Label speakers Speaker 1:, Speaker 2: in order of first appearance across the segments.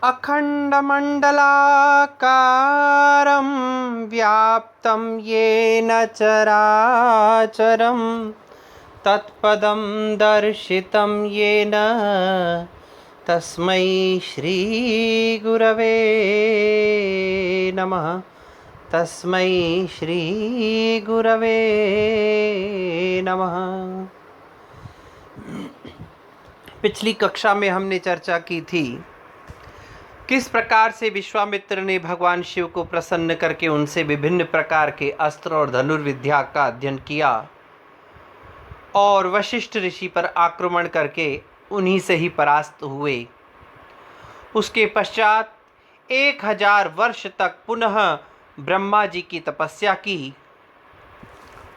Speaker 1: अखण्डमण्डलाकारं व्याप्तं येन चराचरं तत्पदं दर्शितं येन तस्मै श्रीगुरवे नमः। तस्मै श्रीगुरवे नमः। पिछली कक्षा में हमने चर्चा की थी किस प्रकार से विश्वामित्र ने भगवान शिव को प्रसन्न करके उनसे विभिन्न प्रकार के अस्त्र और धनुर्विद्या का अध्ययन किया और वशिष्ठ ऋषि पर आक्रमण करके उन्हीं से ही परास्त हुए। उसके पश्चात 1000 वर्ष तक पुनः ब्रह्मा जी की तपस्या की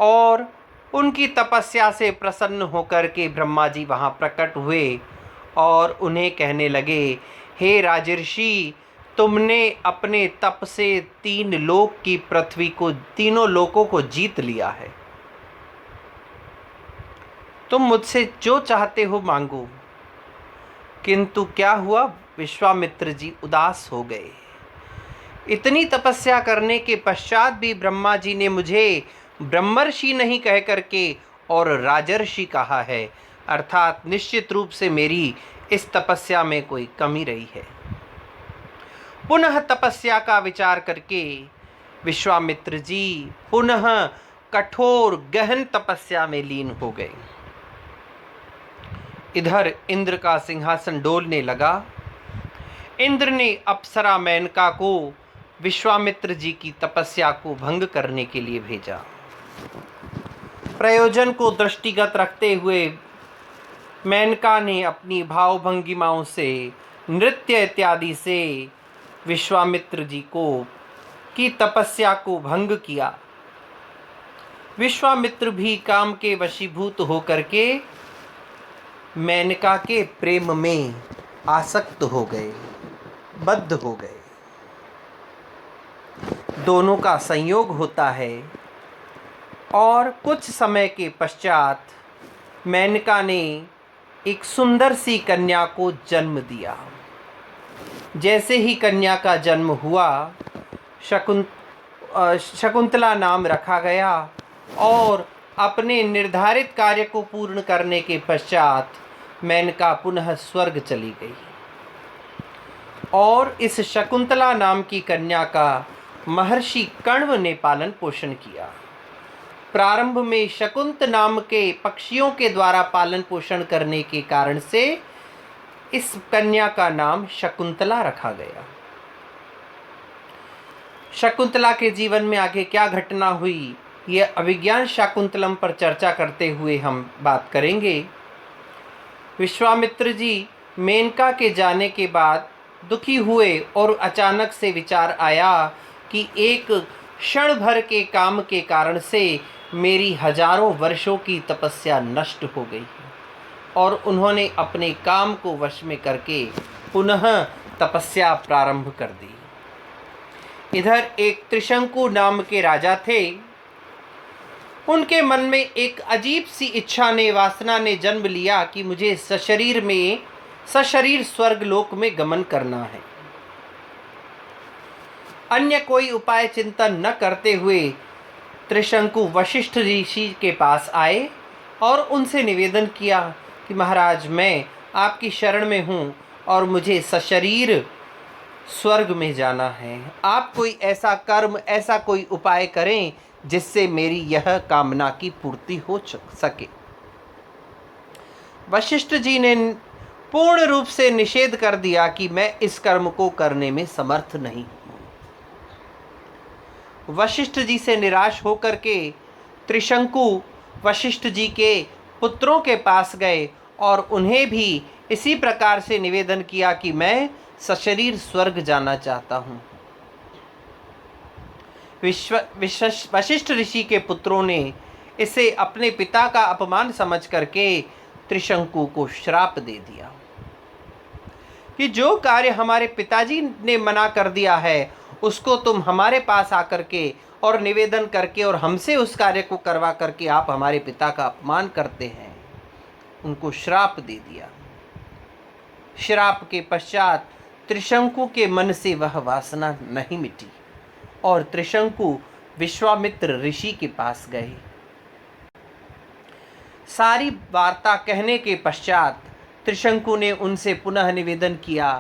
Speaker 1: और उनकी तपस्या से प्रसन्न होकर के ब्रह्मा जी वहाँ प्रकट हुए और उन्हें कहने लगे, हे राजर्षि, तुमने अपने तप से 3 लोक की पृथ्वी को, तीनों लोकों को जीत लिया है। तुम मुझसे जो चाहते हो मांगो। किंतु क्या हुआ? विश्वामित्र जी उदास हो गए। इतनी तपस्या करने के पश्चात भी ब्रह्मा जी ने मुझे ब्रह्मर्षि नहीं कह करके और राजर्षि कहा है, अर्थात निश्चित रूप से मेरी इस तपस्या में कोई कमी रही है। पुनः तपस्या का विचार करके विश्वामित्र जी पुनः कठोर गहन तपस्या में लीन हो गए। इधर इंद्र का सिंहासन डोलने लगा। इंद्र ने अप्सरा मेनका को विश्वामित्र जी की तपस्या को भंग करने के लिए भेजा। प्रयोजन को दृष्टिगत रखते हुए मेनका ने अपनी भाव भंगिमाओं से, नृत्य इत्यादि से विश्वामित्र जी को की तपस्या को भंग किया। विश्वामित्र भी काम के वशीभूत होकर के मेनका के प्रेम में आसक्त हो गए, बद्ध हो गए। दोनों का संयोग होता है और कुछ समय के पश्चात मेनका ने एक सुंदर सी कन्या को जन्म दिया। जैसे ही कन्या का जन्म हुआ, शकुंतला नाम रखा गया और अपने निर्धारित कार्य को पूर्ण करने के पश्चात मेनका पुनः स्वर्ग चली गई और इस शकुंतला नाम की कन्या का महर्षि कण्व ने पालन पोषण किया। प्रारंभ में शकुंत नाम के पक्षियों के द्वारा पालन पोषण करने के कारण से इस कन्या का नाम शकुंतला रखा गया। शकुंतला के जीवन में आगे क्या घटना हुई, यह अभिज्ञान शाकुंतलम पर चर्चा करते हुए हम बात करेंगे। विश्वामित्र जी मेनका के जाने के बाद दुखी हुए और अचानक से विचार आया कि एक क्षण भर के काम के कारण से मेरी हजारों वर्षों की तपस्या नष्ट हो गई है और उन्होंने अपने काम को वश में करके पुनः तपस्या प्रारंभ कर दी। इधर एक त्रिशंकु नाम के राजा थे। उनके मन में एक अजीब सी इच्छा ने, वासना ने जन्म लिया कि मुझे सशरीर स्वर्ग लोक में गमन करना है। अन्य कोई उपाय चिंतन न करते हुए त्रिशंकु वशिष्ठ ऋषि के पास आए और उनसे निवेदन किया कि महाराज, मैं आपकी शरण में हूँ और मुझे सशरीर स्वर्ग में जाना है। आप कोई ऐसा कर्म, ऐसा कोई उपाय करें जिससे मेरी यह कामना की पूर्ति हो सके। वशिष्ठ जी ने पूर्ण रूप से निषेध कर दिया कि मैं इस कर्म को करने में समर्थ नहीं। वशिष्ठ जी से निराश होकर के त्रिशंकु वशिष्ठ जी के पुत्रों के पास गए और उन्हें भी इसी प्रकार से निवेदन किया कि मैं सशरीर स्वर्ग जाना चाहता हूँ। वशिष्ठ ऋषि के पुत्रों ने इसे अपने पिता का अपमान समझ करके त्रिशंकु को श्राप दे दिया कि जो कार्य हमारे पिताजी ने मना कर दिया है उसको तुम हमारे पास आकर के और निवेदन करके और हमसे उस कार्य को करवा करके आप हमारे पिता का अपमान करते हैं। उनको श्राप दे दिया। श्राप के पश्चात त्रिशंकु के मन से वह वासना नहीं मिटी और त्रिशंकु विश्वामित्र ऋषि के पास गए। सारी वार्ता कहने के पश्चात त्रिशंकु ने उनसे पुनः निवेदन किया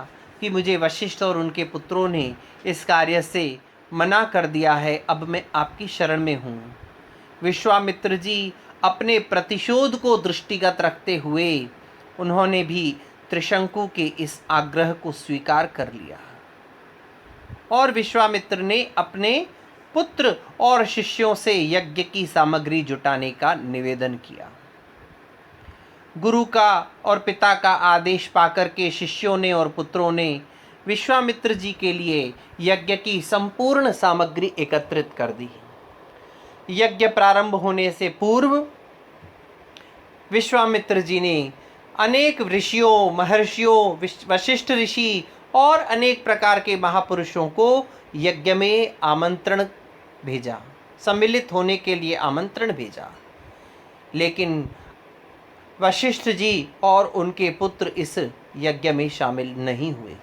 Speaker 1: कि मुझे वशिष्ठ और उनके पुत्रों ने इस कार्य से मना कर दिया है, अब मैं आपकी शरण में हूँ। विश्वामित्र जी अपने प्रतिशोध को दृष्टिगत रखते हुए उन्होंने भी त्रिशंकु के इस आग्रह को स्वीकार कर लिया और विश्वामित्र ने अपने पुत्र और शिष्यों से यज्ञ की सामग्री जुटाने का निवेदन किया। गुरु का और पिता का आदेश पाकर के शिष्यों ने और पुत्रों ने विश्वामित्र जी के लिए यज्ञ की संपूर्ण सामग्री एकत्रित कर दी। यज्ञ प्रारंभ होने से पूर्व विश्वामित्र जी ने अनेक ऋषियों, महर्षियों, वशिष्ठ ऋषि और अनेक प्रकार के महापुरुषों को यज्ञ में आमंत्रण भेजा, सम्मिलित होने के लिए आमंत्रण भेजा, लेकिन वशिष्ठ जी और उनके पुत्र इस यज्ञ में शामिल नहीं हुए।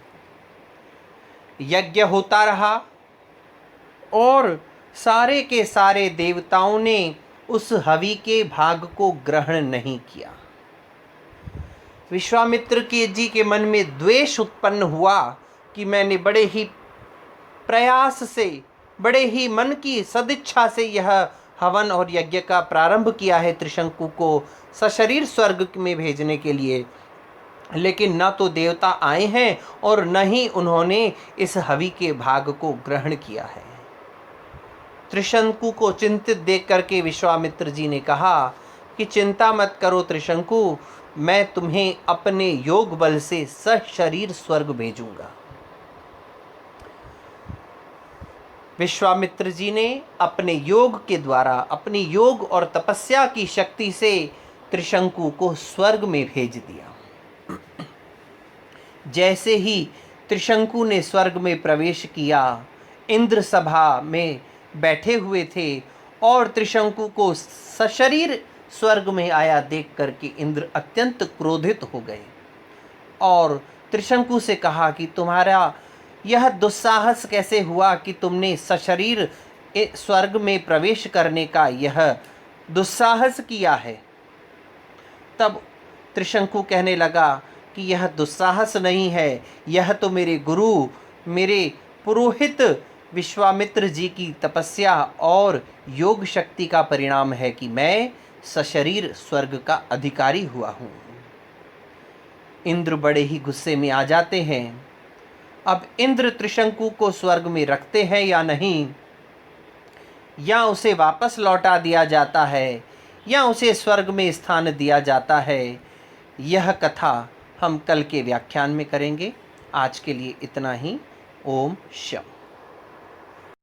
Speaker 1: यज्ञ होता रहा और सारे के सारे देवताओं ने उस हवि के भाग को ग्रहण नहीं किया। विश्वामित्र जी के मन में द्वेष उत्पन्न हुआ कि मैंने बड़े ही प्रयास से, बड़े ही मन की सदिच्छा से यह हवन और यज्ञ का प्रारंभ किया है त्रिशंकु को सशरीर स्वर्ग में भेजने के लिए, लेकिन न तो देवता आए हैं और न ही उन्होंने इस हवि के भाग को ग्रहण किया है। त्रिशंकु को चिंतित देख करके विश्वामित्र जी ने कहा कि चिंता मत करो त्रिशंकु, मैं तुम्हें अपने योग बल से सशरीर स्वर्ग भेजूंगा। विश्वामित्र जी ने अपने योग के द्वारा, अपनी योग और तपस्या की शक्ति से त्रिशंकु को स्वर्ग में भेज दिया। जैसे ही त्रिशंकु ने स्वर्ग में प्रवेश किया, इंद्र सभा में बैठे हुए थे और त्रिशंकु को सशरीर स्वर्ग में आया देख करके इंद्र अत्यंत क्रोधित हो गए और त्रिशंकु से कहा कि तुम्हारा यह दुस्साहस कैसे हुआ कि तुमने सशरीर स्वर्ग में प्रवेश करने का यह दुस्साहस किया है। तब त्रिशंकु कहने लगा कि यह दुस्साहस नहीं है, यह तो मेरे गुरु, मेरे पुरोहित विश्वामित्र जी की तपस्या और योग शक्ति का परिणाम है कि मैं सशरीर स्वर्ग का अधिकारी हुआ हूँ। इंद्र बड़े ही गुस्से में आ जाते हैं। अब इंद्र त्रिशंकु को स्वर्ग में रखते हैं या नहीं, या उसे वापस लौटा दिया जाता है, या उसे स्वर्ग में स्थान दिया जाता है, यह कथा हम कल के व्याख्यान में करेंगे। आज के लिए इतना ही। ओम शम।